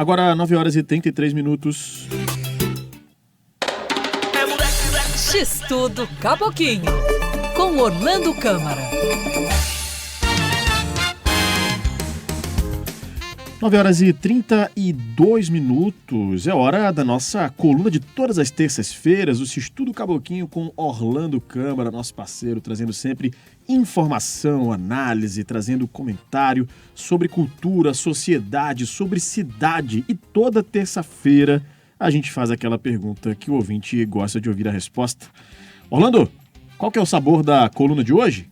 Agora, 9 horas e 33 minutos. X-Tudo Caboquinho, com Orlando Câmara. 9 horas e 32 minutos. É hora da nossa coluna de todas as terças-feiras, o X-Tudo Caboquinho com Orlando Câmara, nosso parceiro, trazendo sempre informação, análise, trazendo comentário sobre cultura, sociedade, sobre cidade. E toda terça-feira a gente faz aquela pergunta que o ouvinte gosta de ouvir a resposta. Orlando, qual que é o sabor da coluna de hoje?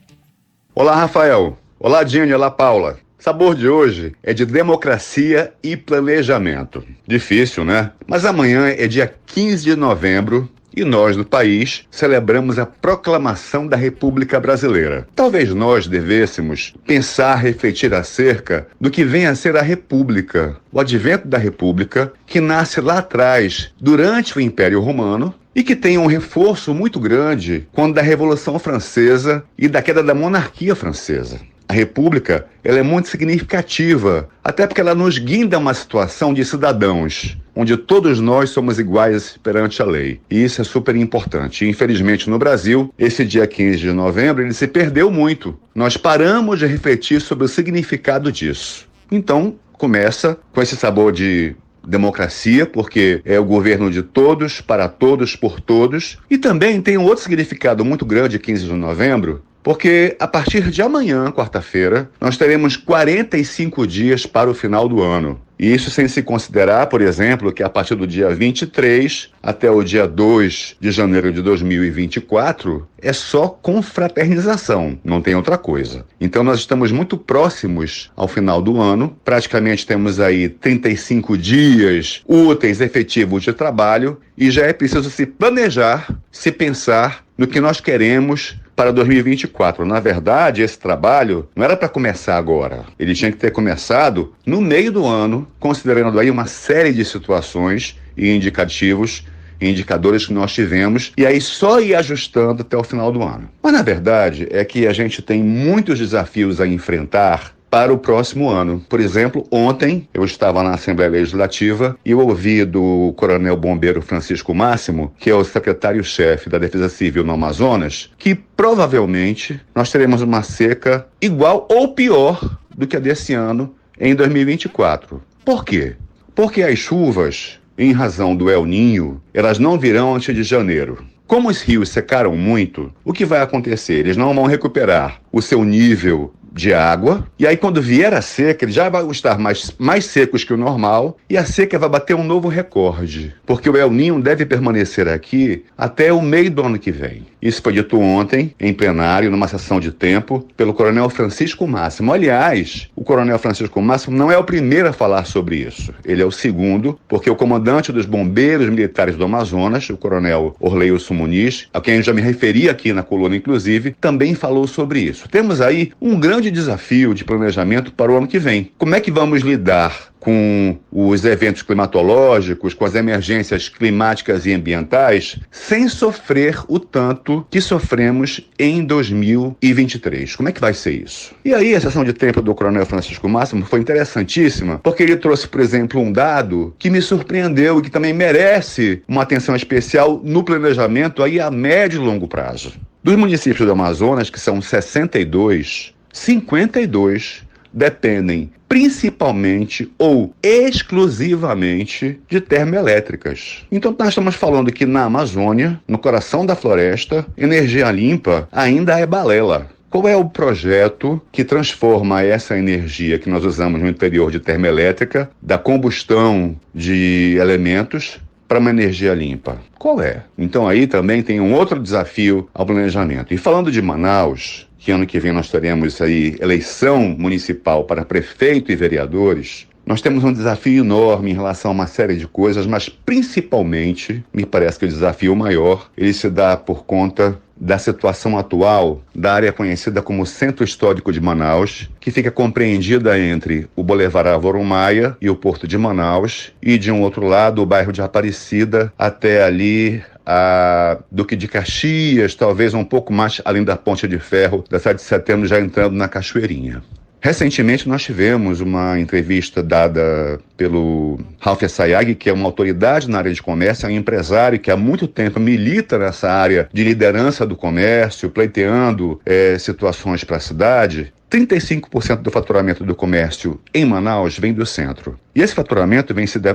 Olá, Rafael. Olá, Dini. Olá, Paula. O sabor de hoje é de democracia e planejamento. Difícil, né? Mas amanhã é dia 15 de novembro e nós, no país, celebramos a proclamação da República Brasileira. Talvez nós devêssemos pensar, refletir acerca do que vem a ser a República, o advento da República, que nasce lá atrás, durante o Império Romano, e que tem um reforço muito grande quando da Revolução Francesa e da queda da monarquia francesa. A República, ela é muito significativa, até porque ela nos guinda a uma situação de cidadãos, onde todos nós somos iguais perante a lei. E isso é super importante. E, infelizmente, no Brasil, esse dia 15 de novembro, ele se perdeu muito. Nós paramos de refletir sobre o significado disso. Então, começa com esse sabor de democracia, porque é o governo de todos, para todos, por todos. E também tem um outro significado muito grande, 15 de novembro, porque a partir de amanhã, quarta-feira, nós teremos 45 dias para o final do ano. E isso sem se considerar, por exemplo, que a partir do dia 23 até o dia 2 de janeiro de 2024 é só confraternização, não tem outra coisa. Então nós estamos muito próximos ao final do ano, praticamente temos aí 35 dias úteis, efetivos de trabalho, e já é preciso se planejar, se pensar no que nós queremos para 2024. Na verdade, esse trabalho não era para começar agora. Ele tinha que ter começado no meio do ano, considerando aí uma série de situações e indicativos, indicadores que nós tivemos, e aí só ir ajustando até o final do ano. Mas na verdade é que a gente tem muitos desafios a enfrentar para o próximo ano. Por exemplo, ontem eu estava na Assembleia Legislativa e eu ouvi do Coronel Bombeiro Francisco Máximo, que é o secretário-chefe da Defesa Civil no Amazonas, que provavelmente nós teremos uma seca igual ou pior do que a desse ano em 2024. Por quê? Porque as chuvas, em razão do El Niño, elas não virão antes de janeiro. Como os rios secaram muito, o que vai acontecer? Eles não vão recuperar o seu nível de água, e aí quando vier a seca, eles já vão estar mais secos que o normal, e a seca vai bater um novo recorde, porque o El Niño deve permanecer aqui até o meio do ano que vem. Isso foi dito ontem, em plenário, numa sessão de tempo, pelo Coronel Francisco Máximo. Aliás, o Coronel Francisco Máximo não é o primeiro a falar sobre isso. Ele é o segundo, porque o comandante dos bombeiros militares do Amazonas, o Coronel Orleilson Muniz, a quem eu já me referi aqui na coluna, inclusive, também falou sobre isso. Temos aí um grande desafio de planejamento para o ano que vem. Como é que vamos lidar com os eventos climatológicos, com as emergências climáticas e ambientais, sem sofrer o tanto que sofremos em 2023? Como é que vai ser isso? E aí a sessão de tempo do Coronel Francisco Máximo foi interessantíssima, porque ele trouxe, por exemplo, um dado que me surpreendeu e que também merece uma atenção especial no planejamento aí a médio e longo prazo. Dos municípios do Amazonas, que são 62, 52 dependem principalmente ou exclusivamente de termoelétricas. Então nós estamos falando que na Amazônia, no coração da floresta, energia limpa ainda é balela. Qual é o projeto que transforma essa energia que nós usamos no interior de termoelétrica, da combustão de elementos, para uma energia limpa? Qual é? Então aí também tem um outro desafio ao planejamento. E falando de Manaus, que ano que vem nós teremos aí eleição municipal para prefeito e vereadores, nós temos um desafio enorme em relação a uma série de coisas, mas principalmente, me parece que o desafio maior, ele se dá por conta da situação atual da área conhecida como Centro Histórico de Manaus, que fica compreendida entre o Boulevard Álvaro Maia e o Porto de Manaus, e de um outro lado o bairro de Aparecida até ali a Duque de Caxias, talvez um pouco mais além da Ponte de Ferro, da 7 de Setembro, já entrando na Cachoeirinha. Recentemente nós tivemos uma entrevista dada pelo Ralph Sayag, que é uma autoridade na área de comércio, é um empresário que há muito tempo milita nessa área de liderança do comércio, pleiteando situações para a cidade. 35% do faturamento do comércio em Manaus vem do centro. E esse faturamento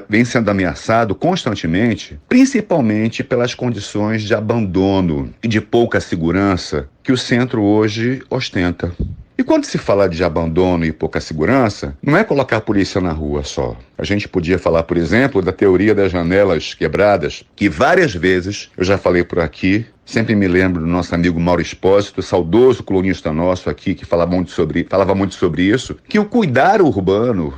vem sendo ameaçado constantemente, principalmente pelas condições de abandono e de pouca segurança que o centro hoje ostenta. E quando se fala de abandono e pouca segurança, não é colocar a polícia na rua só. A gente podia falar, por exemplo, da teoria das janelas quebradas, que várias vezes eu já falei por aqui. Sempre me lembro do nosso amigo Mauro Espósito, saudoso colunista nosso aqui, que falava muito sobre isso, que o cuidar urbano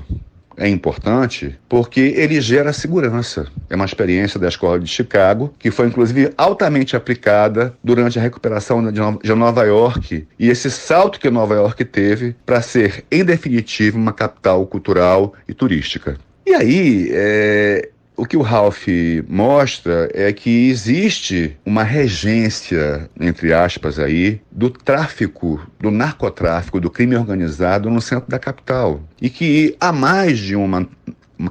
é importante porque ele gera segurança. É uma experiência da Escola de Chicago, que foi inclusive altamente aplicada durante a recuperação de Nova York, e esse salto que Nova York teve para ser, em definitivo, uma capital cultural e turística. E aí, o que o Ralph mostra é que existe uma regência, entre aspas, aí, do tráfico, do narcotráfico, do crime organizado no centro da capital. E que há mais de uma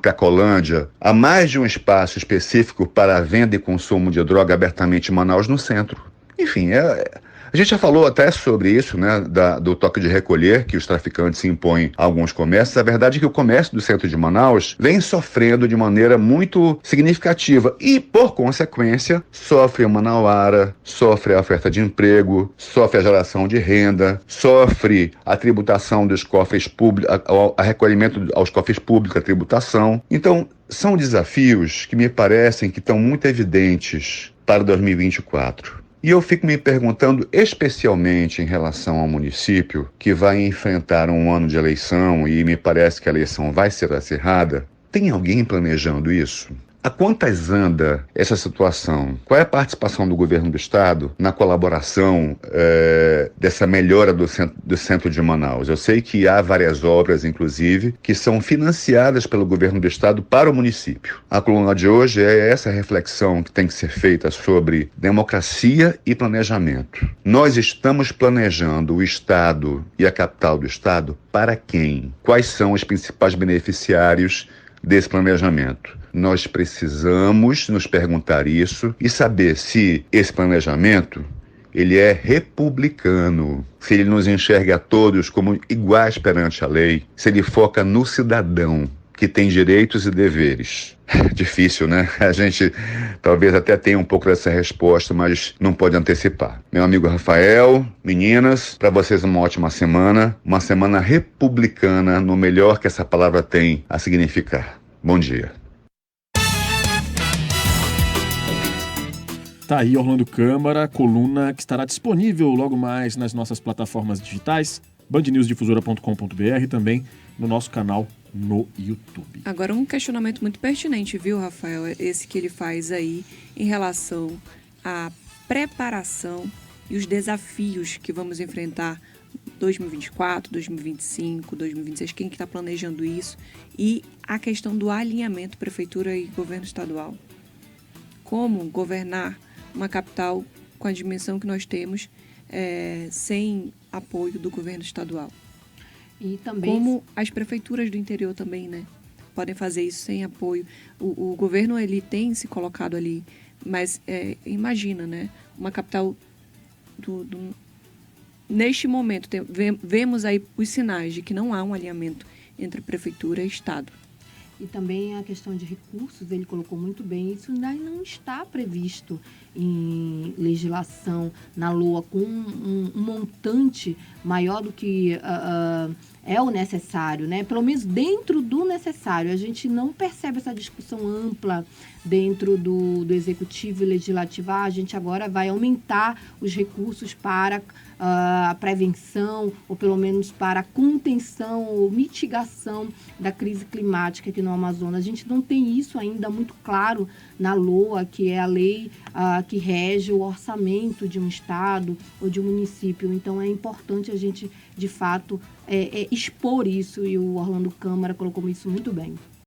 Cracolândia, há mais de um espaço específico para a venda e consumo de droga abertamente em Manaus, no centro. Enfim, a gente já falou até sobre isso, né, do toque de recolher que os traficantes se impõem a alguns comércios. A verdade é que o comércio do centro de Manaus vem sofrendo de maneira muito significativa e, por consequência, sofre a manauara, sofre a oferta de emprego, sofre a geração de renda, sofre a tributação dos cofres públicos, a recolhimento aos cofres públicos, a tributação. Então, são desafios que me parecem que estão muito evidentes para 2024. E eu fico me perguntando, especialmente em relação ao município, que vai enfrentar um ano de eleição e me parece que a eleição vai ser acirrada, tem alguém planejando isso? Há quantas anda essa situação? Qual é a participação do governo do estado na colaboração dessa melhora do centro de Manaus? Eu sei que há várias obras, inclusive, que são financiadas pelo governo do estado para o município. A coluna de hoje é essa reflexão que tem que ser feita sobre democracia e planejamento. Nós estamos planejando o estado e a capital do estado para quem? Quais são os principais beneficiários desse planejamento? Nós precisamos nos perguntar isso e saber se esse planejamento ele é republicano, se ele nos enxerga a todos como iguais perante a lei, se ele foca no cidadão que tem direitos e deveres. Difícil, né? A gente talvez até tenha um pouco dessa resposta, mas não pode antecipar. Meu amigo Rafael, meninas, para vocês uma ótima semana republicana, no melhor que essa palavra tem a significar. Bom dia. Tá aí Orlando Câmara, coluna que estará disponível logo mais nas nossas plataformas digitais, bandnewsdifusora.com.br e também no nosso canal no YouTube. Agora, um questionamento muito pertinente, viu, Rafael? Esse que ele faz aí em relação à preparação e os desafios que vamos enfrentar 2024, 2025, 2026, quem que está planejando isso? E a questão do alinhamento prefeitura e governo estadual. Como governar uma capital com a dimensão que nós temos sem apoio do governo estadual? E também como as prefeituras do interior também, né, podem fazer isso sem apoio. O governo ele tem se colocado ali, mas imagina, né, uma capital neste momento vemos aí os sinais de que não há um alinhamento entre prefeitura e estado. E também a questão de recursos, ele colocou muito bem, isso ainda não está previsto em legislação na LOA com um montante maior do que é o necessário, né? Pelo menos dentro do necessário. A gente não percebe essa discussão ampla dentro do executivo e legislativo. A gente agora vai aumentar os recursos para a prevenção, ou pelo menos para a contenção ou mitigação da crise climática aqui no Amazonas. A gente não tem isso ainda muito claro na LOA, que é a lei que rege o orçamento de um estado ou de um município. Então, é importante a gente, de fato, expor isso, e o Orlando Câmara colocou isso muito bem.